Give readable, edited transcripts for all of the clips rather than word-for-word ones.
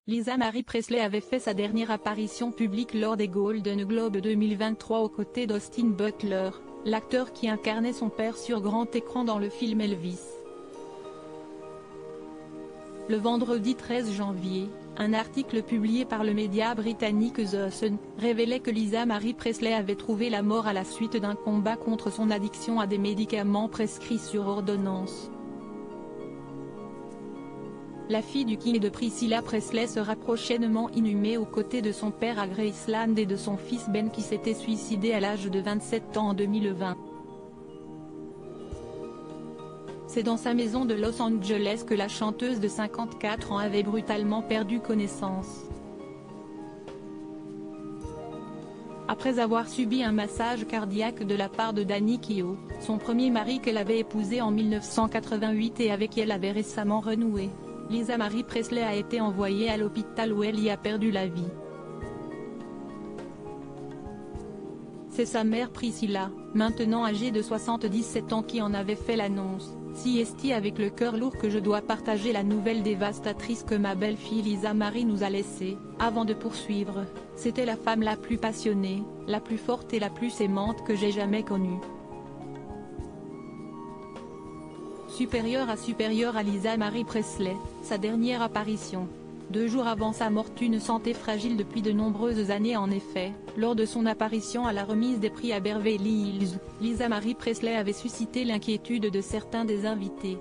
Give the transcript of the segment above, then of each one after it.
Lisa Marie Presley avait fait sa dernière apparition publique lors des Golden Globes 2023 aux côtés d'Austin Butler, l'acteur qui incarnait son père sur grand écran dans le film Elvis. Le vendredi 13 janvier, un article publié par le média britannique The Sun révélait que Lisa Marie Presley avait trouvé la mort à la suite d'un combat contre son addiction à des médicaments prescrits sur ordonnance. La fille du King et de Priscilla Presley sera prochainement inhumée aux côtés de son père à Graceland et de son fils Ben qui s'était suicidé à l'âge de 27 ans en 2020. C'est dans sa maison de Los Angeles que la chanteuse de 54 ans avait brutalement perdu connaissance. Après avoir subi un massage cardiaque de la part de Danny Keough, son premier mari qu'elle avait épousé en 1988 et avec qui elle avait récemment renoué, Lisa Marie Presley a été envoyée à l'hôpital où elle y a perdu la vie. C'est sa mère Priscilla, maintenant âgée de 77 ans qui en avait fait l'annonce. Si est avec le cœur lourd que je dois partager la nouvelle dévastatrice que ma belle-fille Lisa Marie nous a laissée, avant de poursuivre, c'était la femme la plus passionnée, la plus forte et la plus aimante que j'ai jamais connue. Supérieure à Lisa Marie Presley, sa dernière apparition. 2 jours avant sa mort, une santé fragile depuis de nombreuses années en effet, lors de son apparition à la remise des prix à Beverly Hills, Lisa Marie Presley avait suscité l'inquiétude de certains des invités.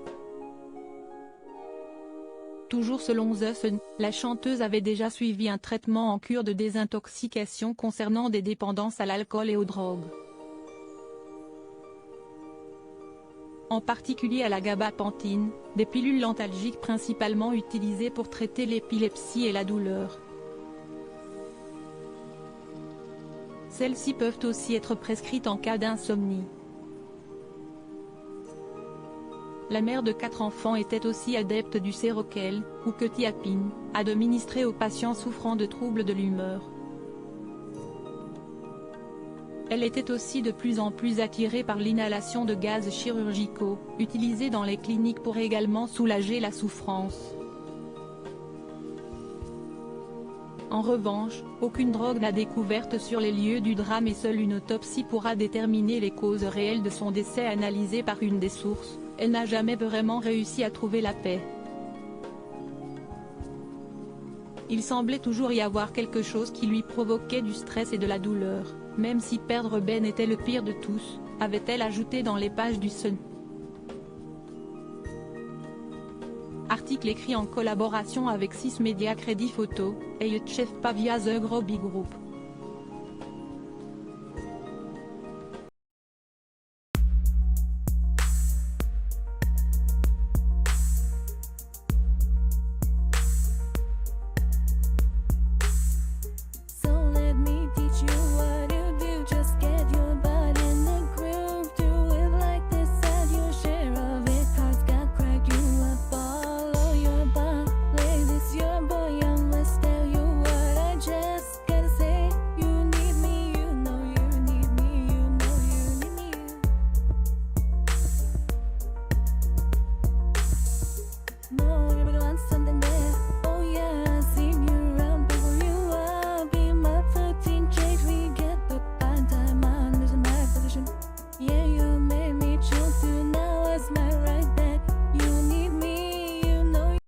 Toujours selon The Sun, la chanteuse avait déjà suivi un traitement en cure de désintoxication concernant des dépendances à l'alcool et aux drogues. En particulier à la gabapentine, des pilules antalgiques principalement utilisées pour traiter l'épilepsie et la douleur. Celles-ci peuvent aussi être prescrites en cas d'insomnie. La mère de 4 enfants était aussi adepte du Seroquel, ou quetiapine, administré aux patients souffrant de troubles de l'humeur. Elle était aussi de plus en plus attirée par l'inhalation de gaz chirurgicaux, utilisés dans les cliniques pour également soulager la souffrance. En revanche, aucune drogue n'a découverte sur les lieux du drame et seule une autopsie pourra déterminer les causes réelles de son décès analysé par une des sources. Elle n'a jamais vraiment réussi à trouver la paix. Il semblait toujours y avoir quelque chose qui lui provoquait du stress et de la douleur, même si perdre Ben était le pire de tous, avait-elle ajouté dans les pages du Sun. Article écrit en collaboration avec 6 médias Crédit Photo, et Chef Pavia The Groby Group.